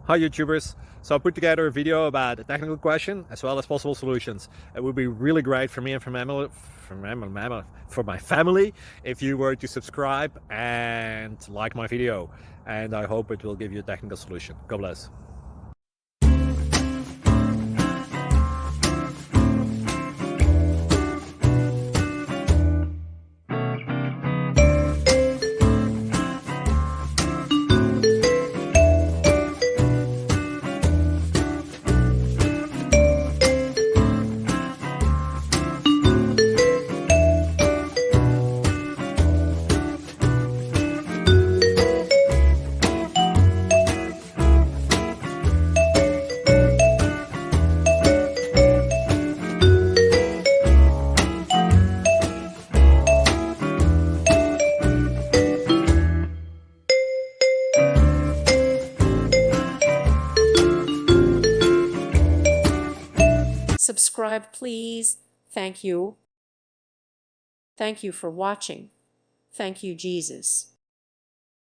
Hi YouTubers. So I put together a video about a technical question as well as possible solutions. It would be really great for me and for my family if you were to subscribe and like my video, and I hope it will give you a technical solution. God bless. Subscribe, please. Thank you. Thank you for watching. Thank you, Jesus.